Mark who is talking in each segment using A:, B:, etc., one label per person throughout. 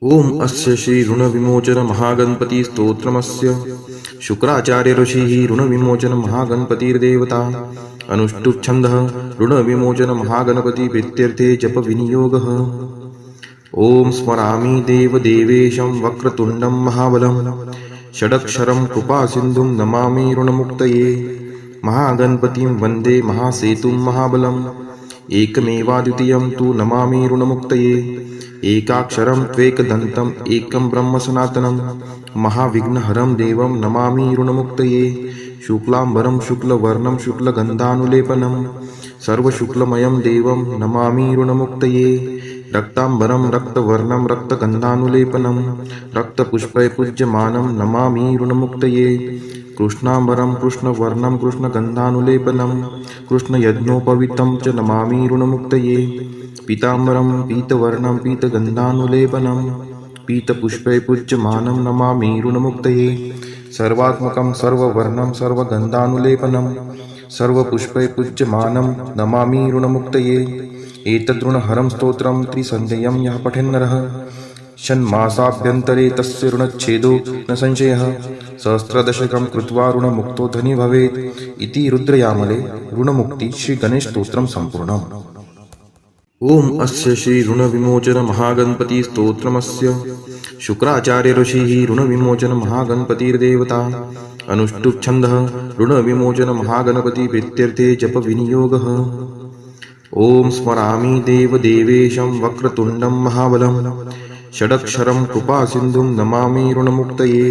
A: ओम अस्य श्री ऋण विमोचन महागणपति स्तोत्रमस्य शुक्राचार्य ऋषिः ऋण विमोचन महागणपतिर्देवता अनुष्टुप् छन्दः ऋण विमोचन महागणपति प्रीत्यर्थे जप विनियोगः। ओम स्मरामि देव देवेशं वक्रतुण्डं महाबलं षडक्षरं कृपासिन्धुं नमामि ऋणमुक्तये महागणपतिं वन्दे महासेतुं महाबलम् एकमेवाद्वितीयं तु नमामि ऋणमुक्तये एकाक्षरं त्वेकदन्तम् एकं ब्रह्म सनातनं महाविघ्नहरं देवं नमामि ऋणमुक्तये शुक्लांबरं शुक्लवर्णं शुक्लगन्धानुलेपनं सर्वशुक्लमयं देवं नमामि ऋणमुक्तये रक्तांबरं रक्तवर्णं रक्तगन्धानुलेपनं रक्तपुष्पैपूज्यमानं नमामि ऋणमुक्तये कृष्णांबरं कृष्णवर्णं कृष्णगन्धानुलेपनं कृष्णयज्ञोपवीतं च नमामि ऋणमुक्तये पीतांबरं पीतवर्णं पीतगन्धानुलेपनं पीतपुष्पैपूज्यमानं नमामि ऋणमुक्तये सर्वात्मकं सर्ववर्णं सर्वगन्धानुलेपनं सर्वपुष्पैपूज्यमानं नमामि ऋणमुक्तये एतद्ऋणहरं स्तोत्रं त्रिसन्ध्यं यः पठेन्नरः षण्मासाभ्यन्तरे तस्य ऋणच्छेदो न संशयः सहस्रदशकं कृत्वा ऋणमुक्तो धनी भवेत् इति रुद्रयामले ऋणमुक्ति श्रीगणेशस्तोत्रं सम्पूर्णम्। ओम अस्य श्री ऋण विमोचन महागणपति स्तोत्रमस्य शुक्राचार्य ऋषिः ऋण विमोचन महागणपतिर्देवता अनुष्टुप् छन्दः ऋण विमोचन महागणपति प्रीत्यर्थे जप विनियोगः। ओम स्मरामि देव देवेशं वक्रतुण्डं महाबलं षडक्षरं कृपासिन्धुं नमामि ऋणमुक्तये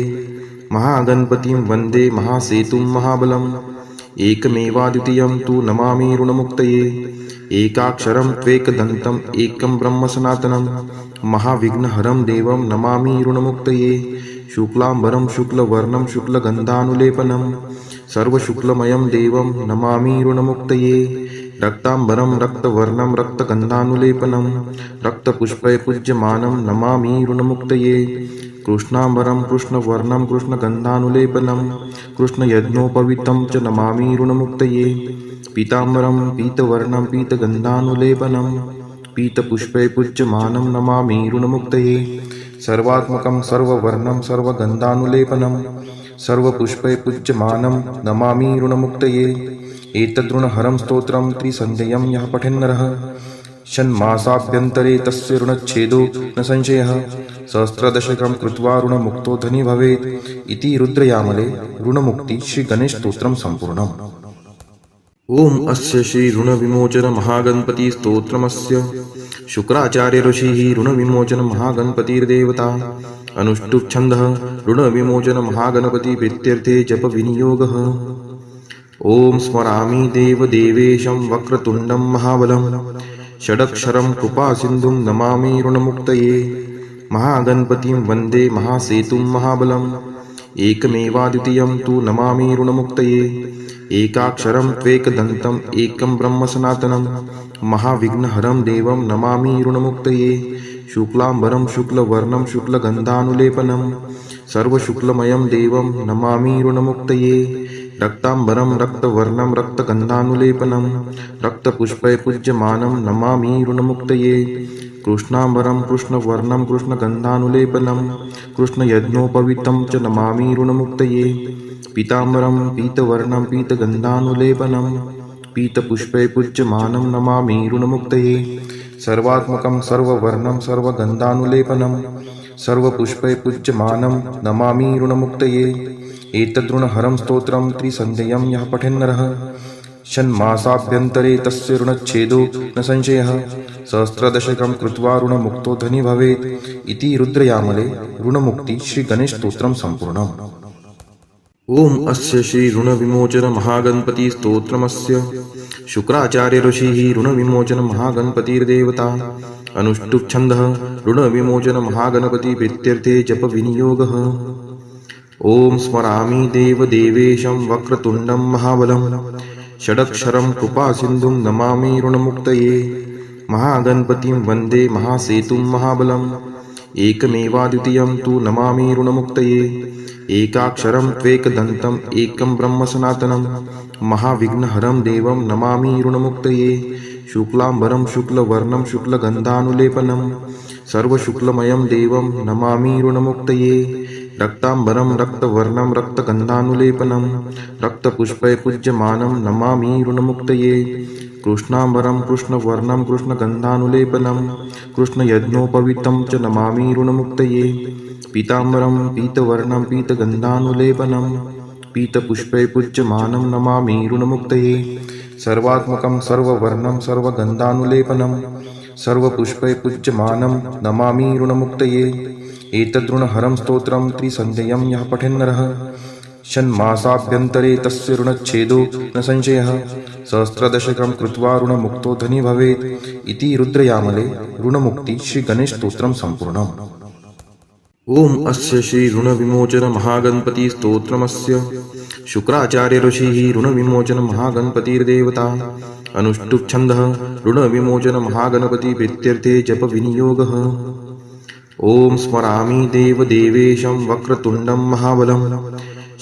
A: महागणपतिं वन्दे महासेतुं महाबलम् एकमेवाद्वितीयं तु नमामि ऋणमुक्तये एकाक्षरं त्वेकदन्तम् एकं ब्रह्म सनातनं महाविघ्नहरं देवं नमामि ऋणमुक्तये शुक्लांबरं शुक्लवर्णं शुक्लगन्धानुलेपनं सर्वशुक्लमयं देवं नमामि ऋणमुक्तये रक्तांबरं रक्तवर्णं रक्तगन्धानुलेपनं रक्तपुष्पैपूज्यमानं नमामि ऋणमुक्तये कृष्णांबरं कृष्णवर्णं कृष्णगन्धानुलेपनं कृष्णयज्ञोपवीतं च नमामि ऋणमुक्तये पीतांबरं पीतवर्णं पीतगन्धानुलेपनं पीतपुष्पैपूज्यमानं नमामि ऋणमुक्तये सर्वात्मकं सर्ववर्णं सर्वगन्धानुलेपनं सर्वपुष्पैपूज्यमानं नमामि ऋणमुक्तये एतद्ऋणहरं स्तोत्रं त्रिसन्ध्यं यः पठेन्नरः षण्मासाभ्यन्तरे तस्य ऋणच्छेदो न संशयः सहस्रदशकं कृत्वा ऋणमुक्तो धनी भवेत् इति रुद्रयामले ऋणमुक्ति श्रीगणेशस्तोत्रं सम्पूर्णम्। ओम अस्य श्री ऋण विमोचन महागणपति स्तोत्रमस्य शुक्राचार्य ऋषिः ऋण विमोचन महागणपतिर्देवता अनुष्टुप् छन्दः ऋण विमोचन महागणपति प्रीत्यर्थे जप विनियोगः। ओम स्मरामि देव देवेशं वक्रतुण्डं महाबलं षडक्षरं कृपासिन्धुं नमामि ऋणमुक्तये महागणपतिं वन्दे महासेतुं महाबलम् एकमेवाद्वितीयं तु नमामि ऋणमुक्तये एकाक्षरं त्वेकदन्तम् एकं ब्रह्म सनातनं महाविघ्नहरं देवं नमामि ऋणमुक्तये शुक्लांबरं शुक्लवर्णं शुक्लगन्धानुलेपनं सर्वशुक्लमयं देवं नमामि ऋणमुक्तये रक्तांबरं रक्तवर्णं रक्तगन्धानुलेपनं रक्तपुष्पैपूज्यमानं नमामि ऋणमुक्तये कृष्णांबरं कृष्णवर्णं कृष्णगन्धानुलेपनं कृष्णयज्ञोपवीतं च नमामि ऋणमुक्तये पीतांबरं पीतवर्णं पीतगन्धानुलेपनं पीतपुष्पैपूज्यमानं नमामि ऋणमुक्तये सर्वात्मकं सर्ववर्णं सर्वगन्धानुलेपनं सर्वपुष्पैपूज्यमानं नमामि ऋणमुक्तये एतद्ऋणहरं स्तोत्रं त्रिसन्ध्यं यः पठेन्नरः षण्मासाभ्यन्तरे तस्य ऋणच्छेदो न संशयः सहस्रदशकं कृत्वा ऋणमुक्तो धनी भवेत् इति रुद्रयामले ऋणमुक्ति श्रीगणेशस्तोत्रं सम्पूर्णम्। ओम अस्य श्री ऋण विमोचन महागणपति स्तोत्रमस्य शुक्राचार्य ऋषिः ऋण विमोचन महागणपतिर्देवता अनुष्टुप् छन्दः ऋण विमोचन महागणपति प्रीत्यर्थे जप विनियोगः। ओम स्मरामि देव देवेशं वक्रतुण्डं महाबलं षडक्षरं कृपासिन्धुं नमामि ऋणमुक्तये महागणपतिं वन्दे महासेतुं महाबलम् एकमेवाद्वितीयं तु नमामि ऋणमुक्तये एकाक्षरं त्वेकदन्तम् एकं ब्रह्म सनातनं महाविघ्नहरं देवं नमामि ऋणमुक्तये शुक्लांबरं शुक्लवर्णं शुक्लगन्धानुलेपनं सर्वशुक्लमयं देवं नमामि ऋणमुक्तये रक्ताम्बरं रक्तवर्णं रक्तगन्धानुलेपनं रक्तपुष्पै पूज्यमानं नमामि ऋणमुक्तये कृष्णाम्बरं कृष्णवर्णं कृष्णगन्धानुलेपनं कृष्णयज्ञोपवीतं च नमामि ऋणमुक्तये पीताम्बरं पीतवर्णं पीतगन्धानुलेपनं पीतपुष्पै पूज्यमानं नमामि ऋणमुक्तये सर्वात्मकं सर्ववर्णं सर्वगन्धानुलेपनं सर्वपुष्पै पूज्यमानं नमामि ऋणमुक्तये एतद्ऋणहरं स्तोत्रं त्रिसन्ध्यं यः पठेन्नरः षण्मासाभ्यन्तरे तस्य ऋणच्छेदो न संशयः सहस्रदशकं कृत्वा ऋणमुक्तो धनी भवेत् इति रुद्रयामले ऋणमुक्ति श्रीगणेशस्तोत्रं सम्पूर्णम्। ओम अस्य श्री ऋणविमोचन महागणपति स्तोत्रमस्य शुक्राचार्य ऋषिः ऋणविमोचन महागणपतिर्देवता अनुष्टुप् छन्दः ऋणविमोचन महागणपति प्रीत्यर्थे जप विनियोगः। ओम स्मरामि देवदेवेशं वक्रतुण्डं महाबलं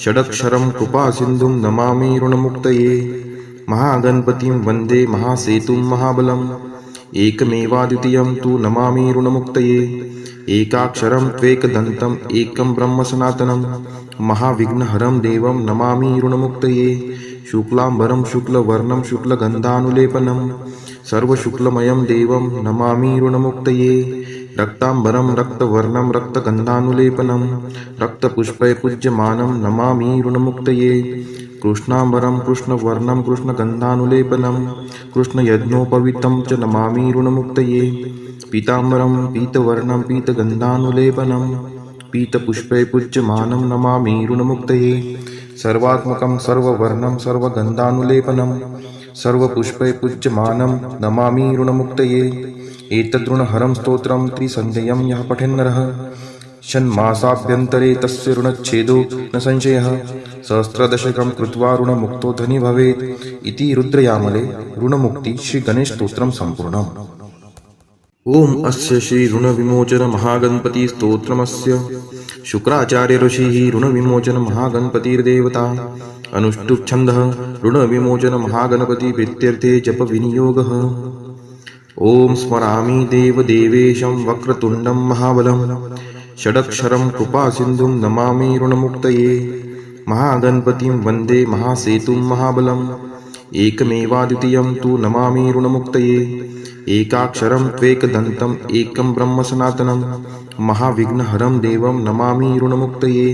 A: षडक्षरं कृपासिन्धुं नमामि ऋणमुक्तये महागणपतिं वन्दे महासेतुं महाबलम् एकमेवाद्वितीयं तु नमामि ऋणमुक्तये एकाक्षरं त्वेकदन्तम् एकं ब्रह्म सनातनं महाविघ्नहरं देवं नमामि ऋणमुक्तये शुक्लाम्बरं शुक्लवर्णं शुक्लगन्धानुलेपनं सर्वशुक्लमयं देवं नमामि ऋणमुक्तये रक्ताम्बरं रक्तवर्णं रक्तगन्धानुलेपनं रक्तपुष्पै पूज्यमानं नमामि ऋणमुक्तये कृष्णाम्बरं कृष्णवर्णं कृष्णगन्धानुलेपनं कृष्णयज्ञोपवीतं च नमामि ऋणमुक्तये पीताम्बरं पीतवर्णं पीतगन्धानुलेपनं पीतपुष्पै पूज्यमानं नमामि ऋणमुक्तये सर्वात्मकं सर्ववर्णं सर्वगन्धानुलेपनं सर्वपुष्पै पूज्यमानं नमामि ऋणमुक्तये एतद्ऋणहरं स्तोत्रं त्रिसन्ध्यं यः पठेन्नरः षण्मासाभ्यन्तरे तस्य ऋणच्छेदो न संशयः सहस्रदशकं कृत्वा ऋणमुक्तो धनी भवेत् इति रुद्रयामले ऋणमुक्ति श्रीगणेशस्तोत्रं सम्पूर्णम्। ओम अस्य श्री ऋणविमोचन महागणपति स्तोत्रमस्य शुक्राचार्य ऋषिः ऋणविमोचन महागणपतिर्देवता अनुष्टुप् छन्दः ऋणविमोचन महागणपति प्रीत्यर्थे जप विनियोगः। ओम स्मरामि देवदेवेशं वक्रतुण्डं महाबलं षडक्षरं कृपासिन्धुं नमामि ऋणमुक्तये महागणपतिं वन्दे महासेतुं महाबलम् एकमेवाद्वितीयं तु नमामि ऋणमुक्तये एकाक्षरं त्वेकदन्तम् एकं ब्रह्म सनातनं महाविघ्नहरं देवं नमामि ऋणमुक्तये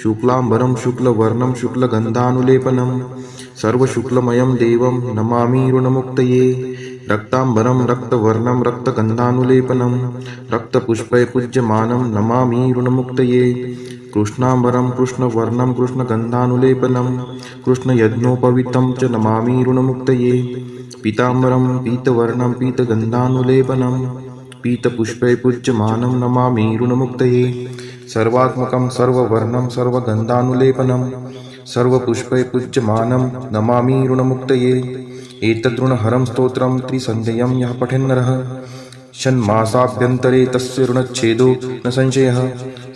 A: शुक्लाम्बरं शुक्लवर्णं शुक्लगन्धानुलेपनं सर्वशुक्लमयं देवं नमामि ऋणमुक्तये रक्ताम्बरं रक्तवर्णं रक्तगन्धानुलेपनं रक्तपुष्पै पूज्यमानं नमामि ऋणमुक्तये कृष्णाम्बरं कृष्णवर्णं कृष्णगन्धानुलेपनं कृष्णयज्ञोपवीतं च नमामि ऋणमुक्तये पीताम्बरं पीतवर्णं पीतगन्धानुलेपनं पीतपुष्पै पूज्यमानं नमामि ऋणमुक्तये सर्वात्मकं सर्ववर्णं सर्वगन्धानुलेपनं सर्वपुष्पै पूज्यमानं नमामि ऋणमुक्तये एतद्ऋणहरं स्तोत्रं त्रिसन्ध्यं यः पठेन्नरः षण्मासाभ्यन्तरे तस्य ऋणच्छेदो न संशयः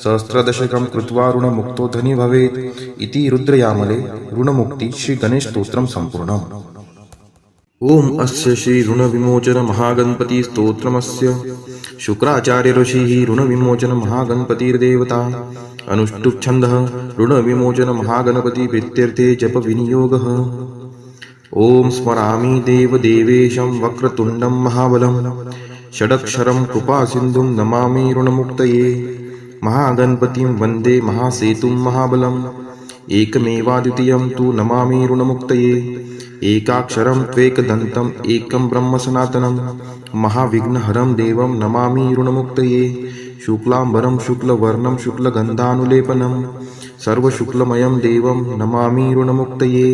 A: सहस्रदशकं कृत्वा ऋणमुक्तो धनी भवेत् इति रुद्रयामले ऋणमुक्ति श्रीगणेशस्तोत्रं सम्पूर्णम्। ओम अस्य श्री ऋणविमोचन महागणपति स्तोत्रमस्य शुक्राचार्य ऋषिः ऋणविमोचन महागणपतिर्देवता अनुष्टुप् छन्दः ऋणविमोचन महागणपति प्रीत्यर्थे जप विनियोगः। ओम स्मरामि देवदेवेशं वक्रतुण्डं महाबलं षडक्षरं कृपासिन्धुं नमामि ऋणमुक्तये महागणपतिं वन्दे महासेतुं महाबलम् एकमेवाद्वितीयं तु नमामि ऋणमुक्तये एकाक्षरं त्वेकदन्तम् एकं ब्रह्म सनातनं महाविघ्नहरं देवं नमामि ऋणमुक्तये शुक्लाम्बरं शुक्लवर्णं शुक्लगन्धानुलेपनं सर्वशुक्लमयं देवं नमामि ऋणमुक्तये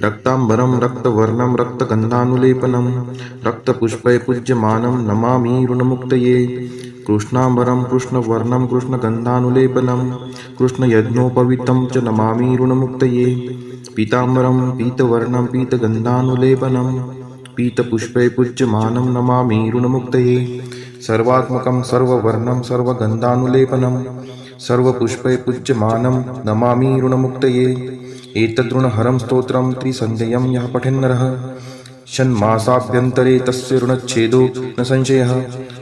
A: रक्ताम्बरं रक्तवर्णं रक्तगन्धानुलेपनं रक्तपुष्पै पूज्यमानं नमामि ऋणमुक्तये कृष्णाम्बरं कृष्णवर्णं कृष्णगन्धानुलेपनं कृष्णयज्ञोपवीतं च नमामि ऋणमुक्तये पीताम्बरं पीतवर्णं पीतगन्धानुलेपनं पीतपुष्पै पूज्यमानं नमामि ऋणमुक्तये सर्वात्मकं सर्ववर्णं सर्वगन्धानुलेपनं सर्वपुष्पै पूज्यमानं नमामि ऋणमुक्तये एतद्ऋणहरं स्तोत्रं त्रिसन्ध्यं यः पठेन्नरः षण्मासाभ्यन्तरे तस्य ऋणच्छेदो न संशयः।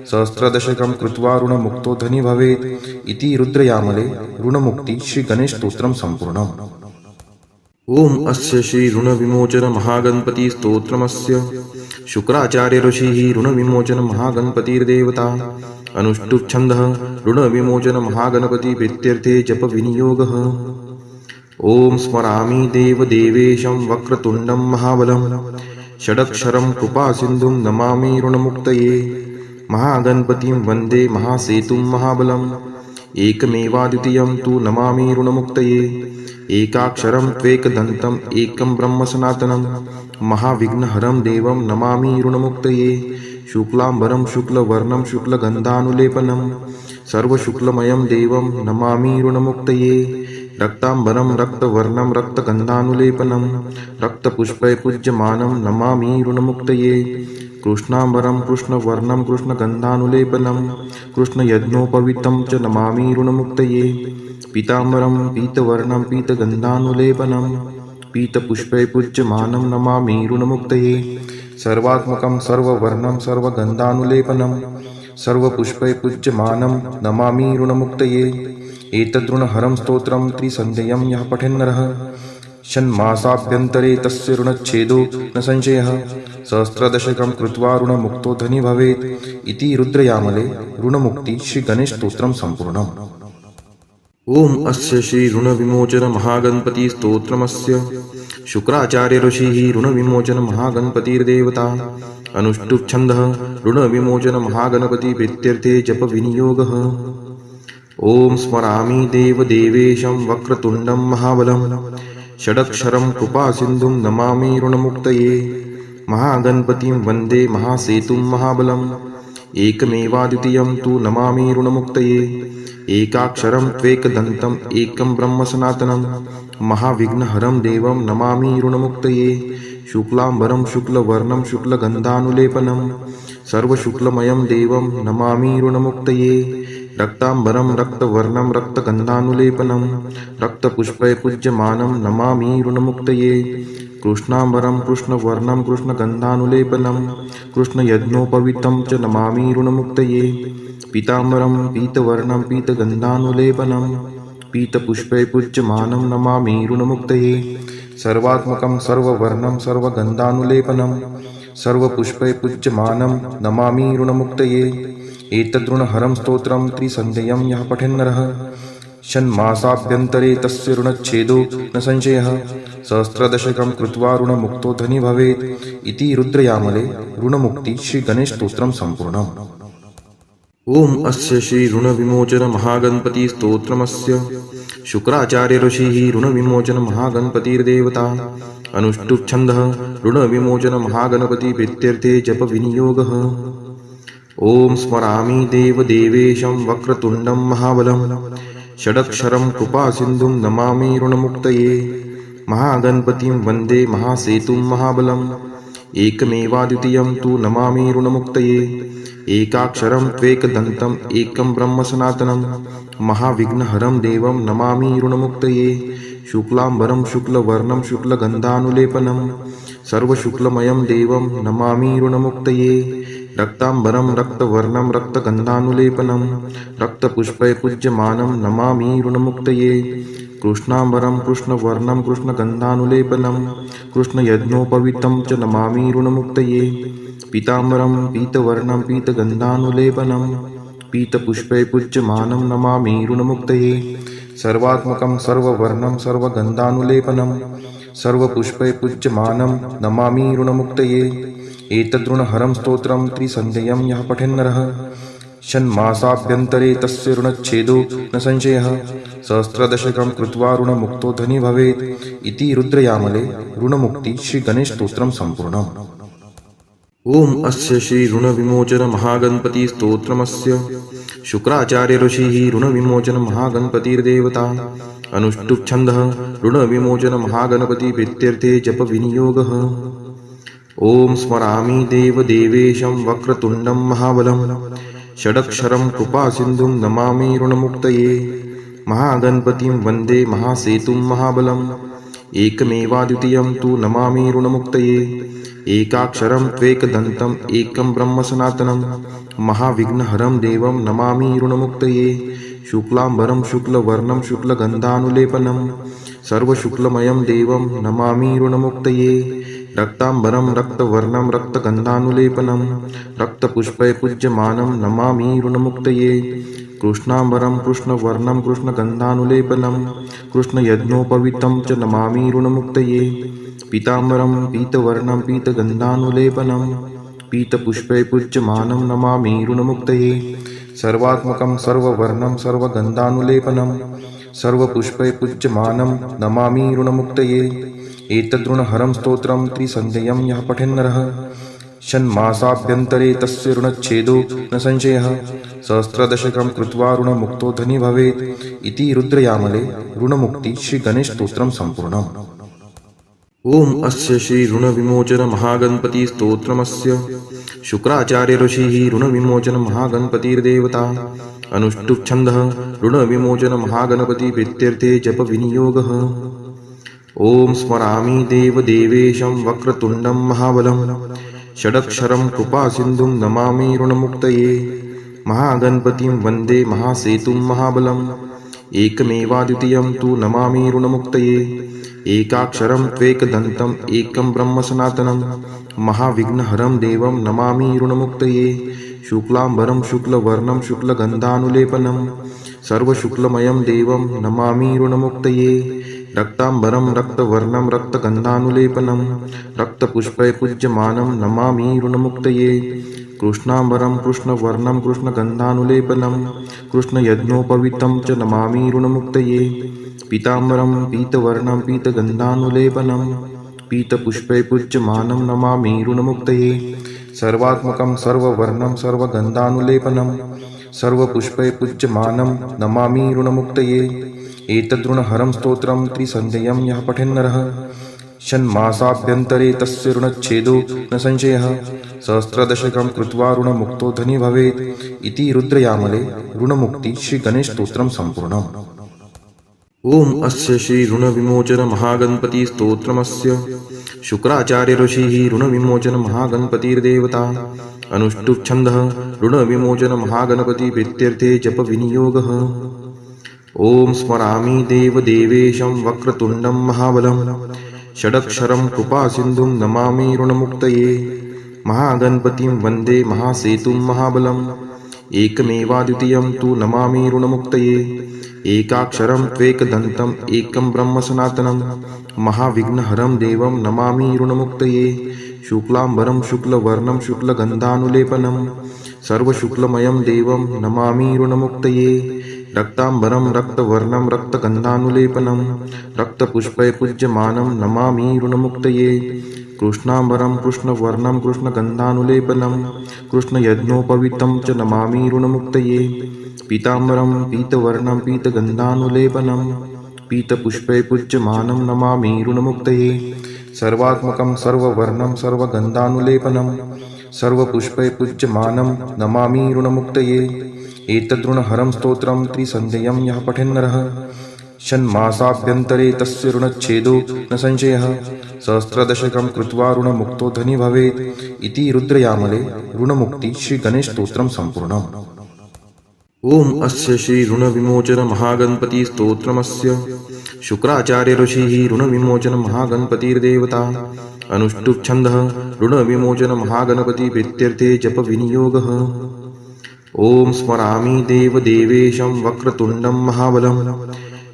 A: सहस्रदशकं कृत्वा ऋणमुक्तो धनी भवेत् इति रुद्रयामले ऋणमुक्ति श्रीगणेशस्तोत्रं सम्पूर्णम्। ओम अस्य श्री ऋणविमोचन महागणपति स्तोत्रमस्य शुक्राचार्य ऋषिः ऋणविमोचन महागणपतिर्देवता। अनुष्टुप् छन्दः ऋणविमोचन महागणपति प्रीत्यर्थे जप विनियोगः। ओम स्मरामि देवदेवेशं वक्रतुण्डं महाबलं षडक्षरं कृपासिन्धुं नमामि ऋणमुक्तये। महागणपतिं वन्दे महासेतुं महाबलम् एकमेवाद्वितीयं तु नमामि ऋणमुक्तये। एकाक्षरं त्वेकदन्तम् एकं ब्रह्म सनातनं महाविघ्नहरं देवं नमामि ऋणमुक्तये। शुक्लाम्बरं शुक्लवर्णं शुक्लगन्धानुलेपनं सर्वशुक्लमयं देवं नमामि ऋणमुक्तये। रक्ताम्बरं रक्तवर्णं रक्तगन्धानुलेपनं रक्तपुष्पैपूज्यमानं नमामि ऋणमुक्तये। कृष्णाम्बरं कृष्णवर्णं कृष्णगन्धानुलेपनं कृष्णयज्ञोपवीतं च नमामि ऋणमुक्तये। पीताम्बरं पीतवर्णं पीतगन्धानुलेपनं पीतपुष्पैपूज्यमानं नमामि ऋणमुक्तये। सर्वात्मकं सर्ववर्णं सर्वगन्धानुलेपनं सर्वपुष्पैपूज्यमानं नमामि ऋणमुक्तये। एतद्ऋणहरं स्तोत्रं त्रिसन्ध्यं यः पठेन्नरः षण्मासाभ्यन्तरे तस्य ऋणच्छेदो न संशयः। सहस्रदशकं कृत्वा ऋणमुक्तो धनी भवेत् इति रुद्रयामले ऋणमुक्ति श्रीगणेशस्तोत्रं सम्पूर्णम्। ओम अस्य श्री ऋणविमोचन महागणपति स्तोत्रमस्य शुक्राचार्य ऋषिः ऋणविमोचन महागणपतिर्देवता। अनुष्टुप् छन्दः ऋणविमोचन महागणपति प्रीत्यर्थे जप विनियोगः। ओम स्मरामि देवदेवेशं वक्रतुण्डं महाबलं षडक्षरं कृपासिन्धुं नमामि ऋणमुक्तये। महागणपतिं वन्दे महासेतुं महाबलम् एकमेवाद्वितीयं तु नमामि ऋणमुक्तये। एकाक्षरं त्वेकदन्तम् एकं ब्रह्म सनातनं महाविघ्नहरं देवं नमामि ऋणमुक्तये। शुक्लाम्बरं शुक्लवर्णं शुक्लगन्धानुलेपनं सर्वशुक्लमयं देवं नमामि ऋणमुक्तये। रक्ताम्बरं रक्तवर्णं रक्तगन्धानुलेपनं रक्तपुष्पैपूज्यमानं नमामि ऋणमुक्तये। कृष्णाम्बरं कृष्णवर्णं कृष्णगन्धानुलेपनं कृष्णयज्ञोपवीतं च नमामि ऋणमुक्तये। पीताम्बरं पीतवर्णं पीतगन्धानुलेपनं पीतपुष्पैपूज्यमानं नमामि ऋणमुक्तये। सर्वात्मकं सर्ववर्णं सर्वगन्धानुलेपनं सर्वपुष्पैपूज्यमानं नमामि ऋणमुक्तये। एतद्ऋणहरं स्तोत्रं त्रिसन्ध्यं यः पठेन्नरः षण्मासाभ्यन्तरे तस्य ऋणच्छेदो न संशयः। सहस्रदशकं कृत्वा ऋणमुक्तो धनी भवेत् इति रुद्रयामले ऋणमुक्ति श्रीगणेशस्तोत्रं सम्पूर्णम्। ओम अस्य श्री ऋणविमोचन महागणपति स्तोत्रमस्य शुक्राचार्य ऋषिः ऋणविमोचन महागणपतिर्देवता। अनुष्टुप् छन्दः ऋणविमोचन महागणपति प्रीत्यर्थे जप विनियोगः। ओम स्मरामि देवदेवेशं वक्रतुण्डं महाबलं षडक्षरं कृपासिन्धुं नमामि ऋणमुक्तये। महागणपतिं वन्दे महासेतुं महाबलम् एकमेवाद्वितीयं तु नमामि ऋणमुक्तये। एकाक्षरं त्वेकदन्तम् एकं ब्रह्म सनातनं महाविघ्नहरं देवं नमामि ऋणमुक्तये। शुक्लाम्बरं शुक्लवर्णं शुक्लगन्धानुलेपनं सर्वशुक्लमयं देवं नमामि ऋणमुक्तये। रक्ताम्बरं रक्तवर्णं रक्तगन्धानुलेपनं रक्तपुष्पैपूज्यमानं नमामि ऋणमुक्तये। कृष्णाम्बरं कृष्णवर्णं कृष्णगन्धानुलेपनं कृष्णयज्ञोपवीतं च नमामि ऋणमुक्तये। पीताम्बरं पीतवर्णं पीतगन्धानुलेपनं पीतपुष्पैपूज्यमानं नमामि ऋणमुक्तये। सर्वात्मकं सर्ववर्णं सर्वगन्धानुलेपनं सर्वपुष्पैपूज्यमानं नमामि ऋणमुक्तये। एतद्ऋणहरं स्तोत्रं त्रिसन्ध्यं यः पठेन्नरः षण्मासाभ्यन्तरे तस्य ऋणच्छेदो न संशयः। सहस्रदशकं कृत्वा ऋणमुक्तो धनी भवेत् इति रुद्रयामले ऋणमुक्ति श्रीगणेशस्तोत्रं सम्पूर्णम्। ओम अस्य श्री ऋणविमोचन महागणपति स्तोत्रमस्य शुक्राचार्य ऋषिः ऋणविमोचन महागणपतिर्देवता। अनुष्टुप् छन्दः ऋणविमोचन महागणपति प्रीत्यर्थे जप विनियोगः। ओम स्मरामि देवदेवेशं वक्रतुण्डं महाबलं षडक्षरं कृपासिन्धुं नमामि ऋणमुक्तये। महागणपतिं वन्दे महासेतुं महाबलम् एकमेवाद्वितीयं तु नमामि ऋणमुक्तये। एकाक्षरं त्वेकदन्तम् एकं ब्रह्म सनातनं महाविघ्नहरं देवं नमामि ऋणमुक्तये शुक्लाम्बरं शुक्लवर्णं शुक्लगन्धानुलेपनं सर्वशुक्लमयं देवं नमामि ऋणमुक्तये रक्ताम्बरं रक्तवर्णं रक्तगन्धानुलेपनं रक्तपुष्पैपूज्यमानं नमामि ऋणमुक्तये कृष्णाम्बरं कृष्णवर्णं कृष्णगन्धानुलेपनं कृष्णयज्ञोपवीतं च नमामि ऋणमुक्तये पीताम्बरं पीतवर्णं पीतगन्धानुलेपनं पीतपुष्पैपूज्यमानं नमामि ऋणमुक्तये सर्वात्मकं सर्ववर्णं सर्वगन्धानुलेपनं सर्वपुष्पैपूज्यमानं नमामि ऋणमुक्तये एतद्ऋणहरं स्तोत्रं त्रिसन्ध्यं यः पठेन्नरः षण्मासाभ्यन्तरे तस्य ऋणच्छेदो न संशयः सहस्रदशकं कृत्वा ऋणमुक्तो धनी भवेत् इति रुद्रयामले ऋणमुक्ति श्रीगणेशस्तोत्रं सम्पूर्णम्। ओम अस्य श्री ऋणविमोचन महागणपति स्तोत्रमस्य शुक्राचार्य ऋषिः ऋणविमोचन महागणपतिर्देवता अनुष्टुप् छन्दः ऋणविमोचन महागणपति प्रीत्यर्थे जप विनियोगः। ओम स्मरामि देवदेवेशं वक्रतुण्डं महाबलं षडक्षरं कृपासिन्धुं नमामि ऋणमुक्तये महागणपतिं वन्दे महासेतुं महाबलम् एकमेवाद्वितीयं तु नमामि ऋणमुक्तये एकाक्षरं त्वेकदन्तम् एकं ब्रह्म सनातनं महाविघ्नहरं देवं नमामि ऋणमुक्तये शुक्लाम्बरं शुक्लवर्णं शुक्लगन्धानुलेपनं सर्वशुक्लमयं देवं नमामि ऋणमुक्तये रक्ताम्बरं रक्तवर्णं रक्तगन्धानुलेपनं रक्तपुष्पैपूज्यमानं नमामि ऋणमुक्तये कृष्णाम्बरं कृष्णवर्णं कृष्णगन्धानुलेपनं कृष्णयज्ञोपवीतं च नमामि ऋणमुक्तये पीताम्बरं पीतवर्णं पीतगन्धानुलेपनं पीतपुष्पैपूज्यमानं नमामि ऋणमुक्तये सर्वात्मकं सर्ववर्णं सर्वगन्धानुलेपनं सर्वपुष्पैपूज्यमानं नमामि ऋणमुक्तये एतद्ऋणहरं स्तोत्रं त्रिसन्ध्यं यः पठेन्नरः षण्मासाभ्यन्तरे तस्य ऋणच्छेदो न संशयः सहस्रदशकं कृत्वा ऋणमुक्तो धनी भवेत् इति रुद्रयामले ऋणमुक्ति श्रीगणेशस्तोत्रं सम्पूर्णम्। ओम अस्य श्री ऋणविमोचन महागणपति स्तोत्रमस्य शुक्राचार्य ऋषिः ऋणविमोचन महागणपतिर्देवता अनुष्टुप् छन्दः ऋणविमोचन महागणपति प्रीत्यर्थे जप विनियोगः। ओम स्मरामि देवदेवेशं वक्रतुण्डं महाबलं षडक्षरं कृपासिन्धुं नमामि ऋणमुक्तये महागणपतिं वन्दे महासेतुं महाबलम् एकमेवाद्वितीयं तु नमामि ऋणमुक्तये एकाक्षरं त्वेकदन्तम् एकं ब्रह्म सनातनं महाविघ्नहरं देवं नमामि ऋणमुक्तये शुक्लाम्बरं शुक्लवर्णं शुक्लगन्धानुलेपनं सर्वशुक्लमयं देवं नमामि ऋणमुक्तये रक्ताम्बरं रक्तवर्णं रक्तगन्धानुलेपनं रक्तपुष्पैपूज्यमानं नमामि ऋणमुक्तये कृष्णाम्बरं कृष्णवर्णं कृष्णगन्धानुलेपनं कृष्णयज्ञोपवीतं च नमामि ऋणमुक्तये पीताम्बरं पीतवर्णं पीतगन्धानुलेपनं पीतपुष्पैपूज्यमानं नमामि ऋणमुक्तये सर्वात्मकं सर्ववर्णं सर्वगन्धानुलेपनं सर्वपुष्पैपूज्यमानं नमामि ऋणमुक्तये एतद्ऋणहरं स्तोत्रं त्रिसन्ध्यं यः पठेन्नरः षण्मासाभ्यन्तरे तस्य ऋणच्छेदो न संशयः सहस्रदशकं कृत्वा ऋणमुक्तो धनी भवेत् इति रुद्रयामले ऋणमुक्ति श्रीगणेशस्तोत्रं सम्पूर्णम्। ओम अस्य श्री ऋणविमोचन महागणपति स्तोत्रमस्य शुक्राचार्य ऋषिः ऋणविमोचन महागणपतिर्देवता अनुष्टुप् छन्दः ऋणविमोचन महागणपति प्रीत्यर्थे जप विनियोगः। ओम स्मरामि देवदेवेशं वक्रतुण्डं महाबलं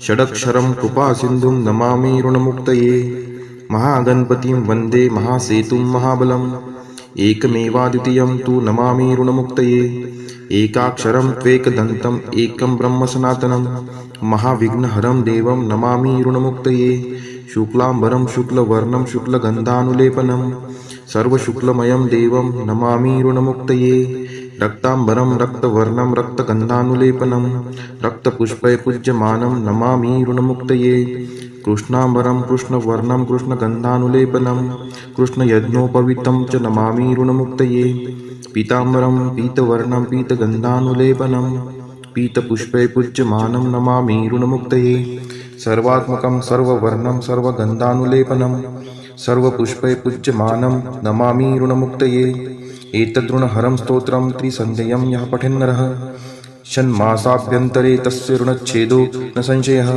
A: षडक्षरं कृपासिन्धुं नमामि ऋणमुक्तये महागणपतिं वन्दे महासेतुं महाबलम् एकमेवाद्वितीयं तु नमामि ऋणमुक्तये एकाक्षरं त्वेकदन्तम् एकं ब्रह्म सनातनं महाविघ्नहरं देवं नमामि ऋणमुक्तये शुक्लाम्बरं शुक्लवर्णं शुक्लगन्धानुलेपनं सर्वशुक्लमयं देवं नमामि ऋणमुक्तये रक्ताम्बरं रक्तवर्णं रक्तगन्धानुलेपनं रक्तपुष्पैपूज्यमानं नमामि ऋणमुक्तये कृष्णाम्बरं कृष्णवर्णं कृष्णगन्धानुलेपनं कृष्णयज्ञोपवीतं च नमामि ऋणमुक्तये पीताम्बरं पीतवर्णं पीतगन्धानुलेपनं पीतपुष्पैपूज्यमानं नमामि ऋणमुक्तये सर्वात्मकं सर्ववर्णं सर्वगन्धानुलेपनं सर्वपुष्पै पूज्यमानं नमामि ऋणमुक्तये एतद्ऋणहरं स्तोत्रं त्रिसन्ध्यं यः पठेन्नरः षण्मासाभ्यन्तरे तस्य ऋणच्छेदो न संशयः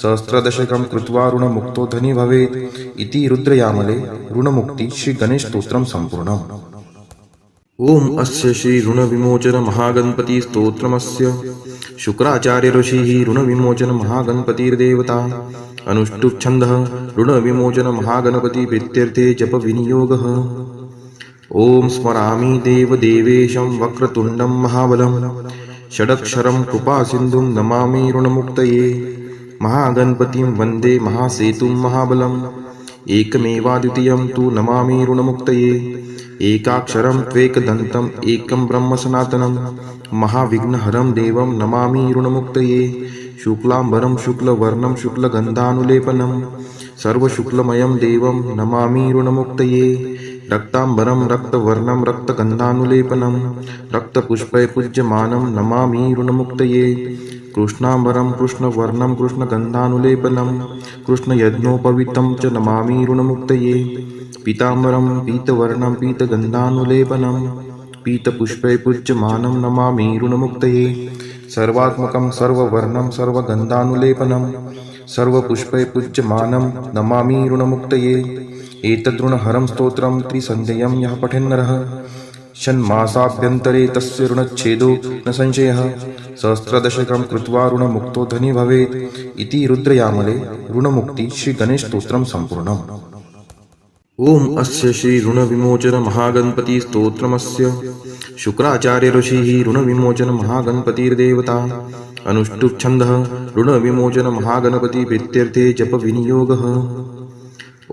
A: सहस्रदशकं कृत्वा ऋणमुक्तो धनी भवेत् इति रुद्रयामले ऋणमुक्ति श्रीगणेशस्तोत्रं सम्पूर्णम्। ओम अस्य श्री ऋणविमोचन महागणपति स्तोत्रमस्य शुक्राचार्य ऋषिः ऋणविमोचन महागणपतिर्देवता अनुष्टुप् छन्दः ऋणविमोचन महागणपति प्रीत्यर्थे जप विनियोगः। ओम स्मरामि देवदेवेशं वक्रतुण्डं महाबलं षडक्षरं कृपासिन्धुं नमामि ऋणमुक्तये महागणपतिं वन्दे महासेतुं महाबलम् एकमेवाद्वितीयं तु नमामि ऋणमुक्तये एकाक्षरं त्वेकदन्तम् एकं ब्रह्म सनातनं महाविघ्नहरं देवं नमामि ऋणमुक्तये शुक्लांबरं शुक्लवर्णं शुक्लगन्धानुलेपनं सर्वशुक्लमयं देवं नमामि ऋणमुक्तये रक्तांबरं रक्तवर्णं रक्तगन्धानुलेपनं रक्तपुष्पै पूज्यमानं नमामि ऋणमुक्तये कृष्णांबरं कृष्णवर्णं कृष्णगन्धानुलेपनं कृष्णयज्ञोपवीतं च नमामि ऋणमुक्तये पीतांबरं पीतवर्णं पीतगन्धानुलेपनं पीतपुष्पै पूज्यमानं नमामि ऋणमुक्तये सर्वात्मकं सर्ववर्णं सर्वगन्धानुलेपनं सर्वपुष्पै पूज्यमानं नमामि ऋणमुक्तये एतद्ऋणहरं स्तोत्रं त्रिसन्ध्यं यः पठेन्नरः षण्मासाभ्यन्तरे तस्य ऋणच्छेदो न संशयः सहस्रदशकं कृत्वा ऋणमुक्तो धनी भवेत् इति रुद्रयामले ऋणमुक्ति श्रीगणेशस्तोत्रं सम्पूर्णम्। ओम अस्य श्री ऋणविमोचन महागणपति स्तोत्रमस्य शुक्राचार्य ऋषिः ऋणविमोचन महागणपतिर्देवता अनुष्टुप् छन्दः ऋणविमोचन महागणपति प्रीत्यर्थे जप विनियोगः।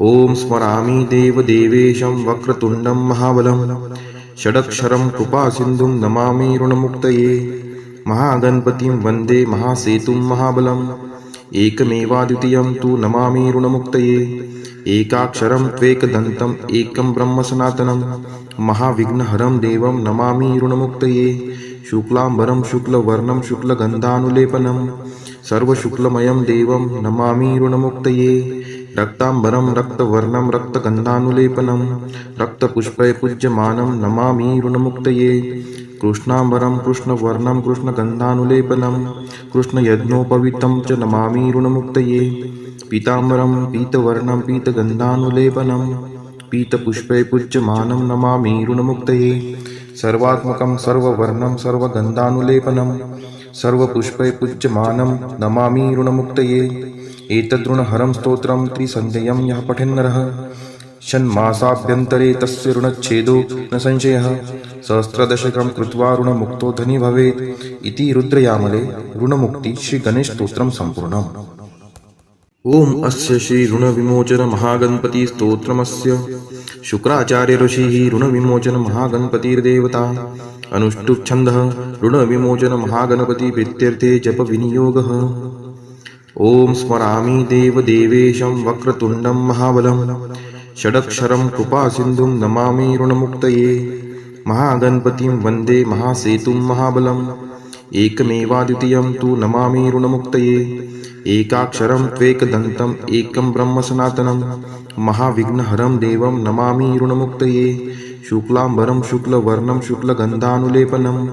A: ओम स्मरामि देवदेवेशं वक्रतुण्डं महाबलं षडक्षरं कृपासिन्धुं नमामि ऋणमुक्तये महागणपतिं वन्दे महासेतुं महाबलम् एकमेवाद्वितीयं तु नमामि ऋणमुक्तये एकाक्षरं त्वेकदन्तम् एकं ब्रह्म सनातनं महाविघ्नहरं देवं नमामि ऋणमुक्तये शुक्लांबरं शुक्लवर्णं शुक्लगन्धानुलेपनं सर्वशुक्लमयं देवं नमामि ऋणमुक्तये रक्तांबरं रक्तवर्णं रक्तगन्धानुलेपनं रक्तपुष्पै पूज्यमानं नमामि ऋणमुक्तये कृष्णांबरं कृष्णवर्णं कृष्णगन्धानुलेपनं कृष्णयज्ञोपवीतं च नमामि ऋणमुक्तये पीतांबरं पीतवर्णं पीतगन्धानुलेपनं पीतपुष्पै पूज्यमानं नमामि ऋणमुक्तये सर्वात्मकं सर्ववर्णं सर्वगन्धानुलेपनं सर्वपुष्पै पूज्यमानं नमामि ऋणमुक्तये एतद्ऋणहरं स्तोत्रं त्रिसन्ध्यं यः पठेन्नरः षण्मासाभ्यन्तरे तस्य ऋणच्छेदो न संशयः सहस्रदशकं कृत्वा ऋणमुक्तो धनी भवेत् इति रुद्रयामले ऋणमुक्ति श्रीगणेशस्तोत्रं सम्पूर्णम्। ओम अस्य श्री ऋणविमोचन महागणपति स्तोत्रमस्य शुक्राचार्य ऋषिः ऋणविमोचन महागणपतिर्देवता अनुष्टुप् छन्दः ऋणविमोचन महागणपति प्रीत्यर्थे जप विनियोगः। ओम स्मरामि देवदेवेशं वक्रतुण्डं महाबलं षडक्षरं कृपासिन्धुं नमामि ऋणमुक्तये महागणपतिं वन्दे महासेतुं महाबलम् एकमेवाद्वितीयं तु नमामि ऋणमुक्तये एकाक्षरं त्वेकदन्तम् एकं ब्रह्म सनातनं महाविघ्नहरं देवं नमामि ऋणमुक्तये शुक्लांबरं शुक्लवर्णं शुक्लगन्धानुलेपनं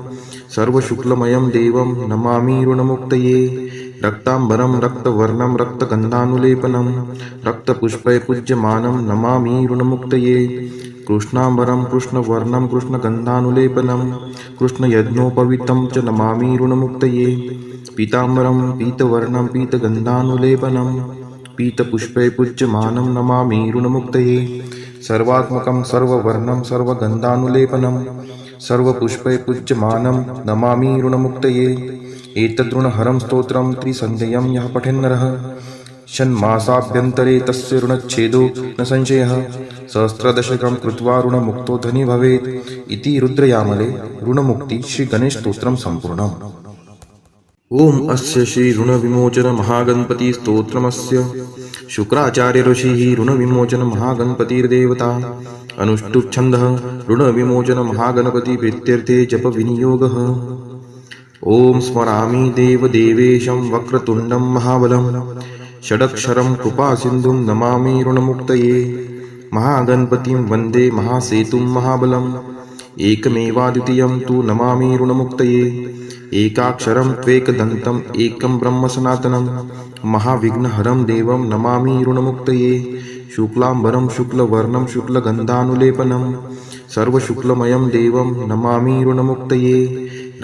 A: सर्वशुक्लमयं देवं नमामि ऋणमुक्तये रक्तांबरं रक्तवर्णं रक्तगन्धानुलेपनं रक्तपुष्पै पूज्यमानं नमामि ऋणमुक्तये कृष्णांबरं कृष्णवर्णं कृष्णगन्धानुलेपनं कृष्णयज्ञोपवीतं च नमामि ऋणमुक्तये पीतांबरं पीतवर्णं पीतगन्धानुलेपनं पीतपुष्पै पूज्यमानं नमामि ऋणमुक्तये सर्वात्मकं सर्ववर्णं सर्वगन्धानुलेपनं सर्वपुष्पै पूज्यमानं नमामि ऋणमुक्तये एतद्ऋणहरं स्तोत्रं त्रिसन्ध्यं यः पठेन्नरः षण्मासाभ्यन्तरे तस्य ऋणच्छेदो न संशयः सहस्रदशकं कृत्वा ऋणमुक्तो धनी भवेत् इति रुद्रयामले ऋणमुक्ति श्रीगणेशस्तोत्रं सम्पूर्णम्। ओम अस्य श्री ऋणविमोचन महागणपति स्तोत्रमस्य शुक्राचार्य ऋषिः ऋणविमोचन महागणपतिर्देवता अनुष्टुप् छन्दः ऋणविमोचन महागणपति प्रीत्यर्थे जप विनियोगः। ओम स्मरामि देवदेवेशं वक्रतुण्डं महाबलं षडक्षरं कृपासिन्धुं नमामि ऋणमुक्तये महागणपतिं वन्दे महासेतुं महाबलम् एकमेवाद्वितीयं तु नमामि ऋणमुक्तये एकाक्षरं त्वेकदन्तम् एकं ब्रह्म सनातनं महाविघ्नहरं देवं नमामि ऋणमुक्तये शुक्लाम्बरं शुक्लवर्णं शुक्लगन्धानुलेपनं सर्वशुक्लमयं देवं नमामि ऋणमुक्तये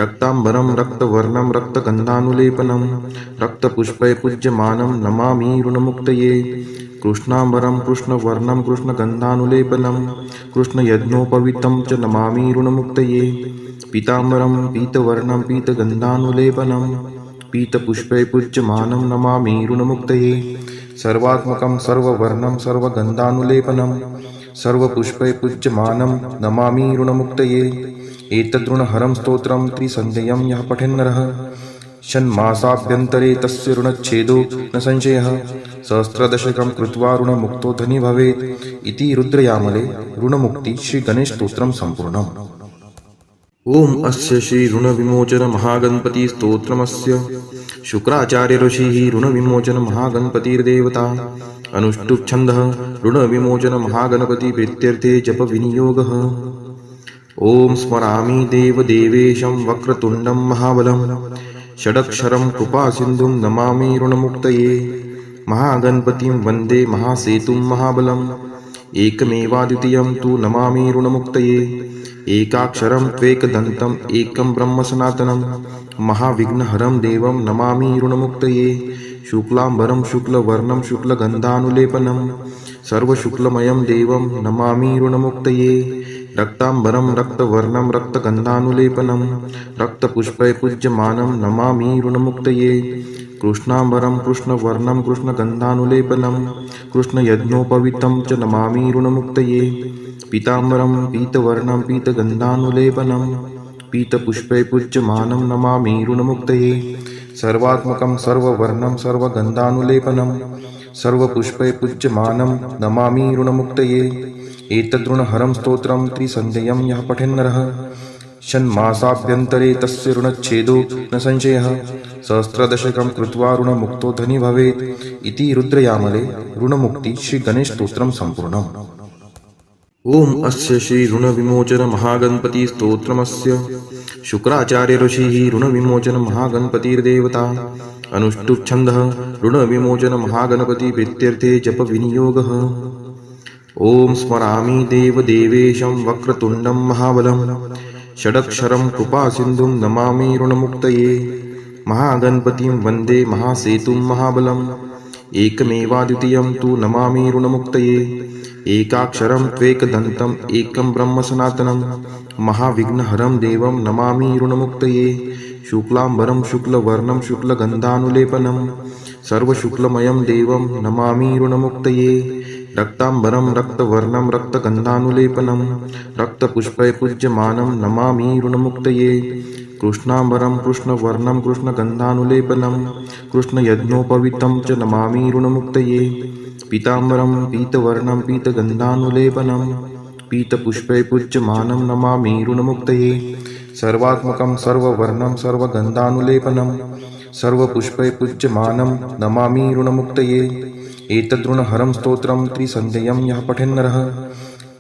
A: रक्ताम्बरं रक्तवर्णं रक्तगन्धानुलेपनं रक्तपुष्पै पूज्यमानं नमामि ऋणमुक्तये कृष्णाम्बरं कृष्णवर्णं कृष्णगन्धानुलेपनं कृष्णयज्ञोपवीतं च नमामि ऋणमुक्तये पीताम्बरं पीतवर्णं पीतगन्धानुलेपनं पीतपुष्पै पूज्यमानं नमामि ऋणमुक्तये सर्वात्मकं सर्ववर्णं सर्वगन्धानुलेपनं सर्वपुष्पै पूज्यमानं नमामि ऋणमुक्तये एतद्ऋणहरं स्तोत्रं त्रिसन्ध्यं यः पठेन्नरः षण्मासाभ्यन्तरे तस्य ऋणच्छेदो न संशयः सहस्रदशकं कृत्वा ऋणमुक्तो धनी भवेत् इति रुद्रयामले ऋणमुक्ति श्रीगणेशस्तोत्रं सम्पूर्णम्। ओम अस्य श्री ऋणविमोचन महागणपति स्तोत्रमस्य शुक्राचार्य ऋषिः ऋणविमोचन महागणपतिर्देवता अनुष्टुप् छन्दः ऋणविमोचन महागणपति प्रीत्यर्थे जप विनियोगः। ओम स्मरामि देवदेवेशं वक्रतुण्डं महाबलं षडक्षरं कृपासिन्धुं नमामि ऋणमुक्तये महागणपतिं वन्दे महासेतुं महाबलम् एकमेवाद्वितीयं तु नमामि ऋणमुक्तये एकाक्षरं त्वेकदन्तम् एकं ब्रह्म सनातनं महाविघ्नहरं देवं नमामि ऋणमुक्तये शुक्लाम्बरं शुक्लवर्णं शुक्लगन्धानुलेपनं सर्वशुक्लमयं देवं नमामि ऋणमुक्तये रक्ताम्बरं रक्तवर्णं रक्तगन्धानुलेपनं रक्तपुष्पै पूज्यमानं नमामि ऋणमुक्तये कृष्णाम्बरं कृष्णवर्णं कृष्णगन्धानुलेपनं कृष्णयज्ञोपवीतं च नमामि ऋणमुक्तये पीताम्बरं पीतवर्णं पीतगन्धानुलेपनं पीतपुष्पै पूज्यमानं नमामि ऋणमुक्तये सर्वात्मकं सर्ववर्णं सर्वगन्धानुलेपनं सर्वपुष्पै पूज्यमानं नमामि ऋणमुक्तये एतद्ऋणहरं स्तोत्रं त्रिसन्ध्यं यः पठेन्नरः षण्मासाभ्यन्तरे तस्य ऋणच्छेदो न संशयः सहस्रदशकं कृत्वा ऋणमुक्तो धनी भवेत् इति रुद्रयामले ऋणमुक्ति श्रीगणेशस्तोत्रं सम्पूर्णम्। ओम अस्य श्री ऋणविमोचन महागणपति स्तोत्रमस्य शुक्राचार्य ऋषिः ऋणविमोचन महागणपतिर्देवता अनुष्टुप् छन्दः ऋणविमोचन महागणपति प्रीत्यर्थे जप विनियोगः। ओम स्मरामि देवदेवेशं वक्रतुण्डं महाबलं षडक्षरं कृपासिन्धुं नमामि ऋणमुक्तये महागणपतिं वन्दे महासेतुं महाबलम् एकमेवाद्वितीयं तु नमामि ऋणमुक्तये एकाक्षरं त्वेकदन्तम् एकं ब्रह्म सनातनं महाविघ्नहरं देवं नमामि ऋणमुक्तये शुक्लाम्बरं शुक्लवर्णं शुक्लगन्धानुलेपनं सर्वशुक्लमयं देवं नमामि ऋणमुक्तये रक्ताम्बरं रक्तवर्णं रक्तगन्धानुलेपनं रक्तपुष्पै पूज्यमानं नमामि ऋणमुक्तये कृष्णाम्बरं कृष्णवर्णं कृष्णगन्धानुलेपनं कृष्णयज्ञोपवीतं च नमामि ऋणमुक्तये पीताम्बरं पीतवर्णं पीतगन्धानुलेपनं पीतपुष्पै पूज्यमानं नमामि ऋणमुक्तये सर्वात्मकं सर्ववर्णं सर्वगन्धानुलेपनं सर्वपुष्पै पूज्यमानं नमामि ऋणमुक्तये एतद्ऋणहरं स्तोत्रं त्रिसन्ध्यं यः पठेन्नरः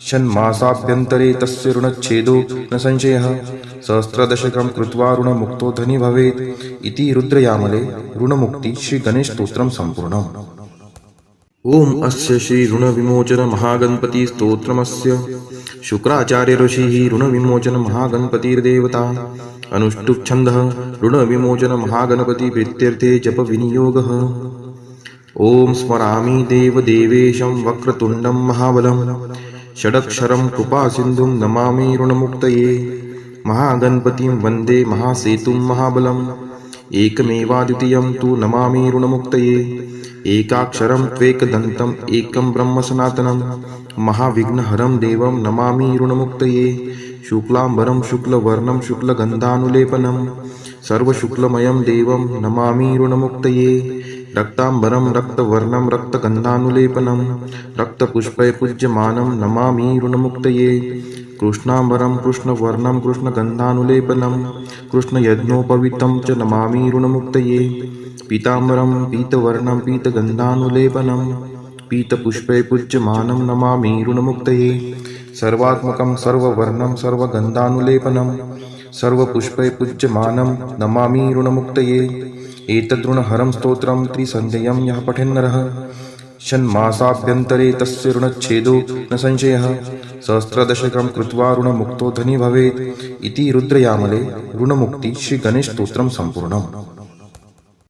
A: षण्मासाभ्यन्तरे तस्य ऋणच्छेदो न संशयः सहस्रदशकं कृत्वा ऋणमुक्तो धनी भवेत् इति रुद्रयामले ऋणमुक्ति श्रीगणेशस्तोत्रं सम्पूर्णम्। ओम अस्य श्री ऋणविमोचन महागणपति स्तोत्रमस्य शुक्राचार्य ऋषिः ऋणविमोचन महागणपतिर्देवता अनुष्टुप् छन्दः ऋणविमोचन महागणपति प्रीत्यर्थे जप विनियोगः। ओम स्मरामि देवदेवेशं वक्रतुण्डं महाबलं षडक्षरं कृपासिन्धुं नमामि ऋणमुक्तये महागणपतिं वन्दे महासेतुं महाबलम् एकमेवाद्वितीयं तु नमामि ऋणमुक्तये एकाक्षरं त्वेकदन्तम् एकं ब्रह्म सनातनं महाविघ्नहरं देवं नमामि ऋणमुक्तये शुक्लाम्बरं शुक्लवर्णं शुक्लगन्धानुलेपनं सर्वशुक्लमयं देवं नमामि ऋणमुक्तये रक्ताम्बरं रक्तवर्णं रक्तगन्धानुलेपनं रक्तपुष्पै पूज्यमानं नमामि ऋणमुक्तये कृष्णाम्बरं कृष्णवर्णं कृष्णगन्धानुलेपनं कृष्णयज्ञोपवीतं च नमामि ऋणमुक्तये पीताम्बरं पीतवर्णं पीतगन्धानुलेपनं पीतपुष्पै पूज्यमानं नमामि ऋणमुक्तये सर्वात्मकं सर्ववर्णं सर्वगन्धानुलेपनं सर्वपुष्पै पूज्यमानं नमामि ऋणमुक्तये एतदृणहरं स्तोत्रं त्रिसन्ध्यं यः पठेन्नरः षण्मासाभ्यन्तरे तस्य ऋणच्छेदो न संशयः सहस्रदशकं कृत्वा ऋणमुक्तो धनी भवेत् इति रुद्रयामले ऋणमुक्ति श्रीगणेशस्तोत्रं सम्पूर्णम्।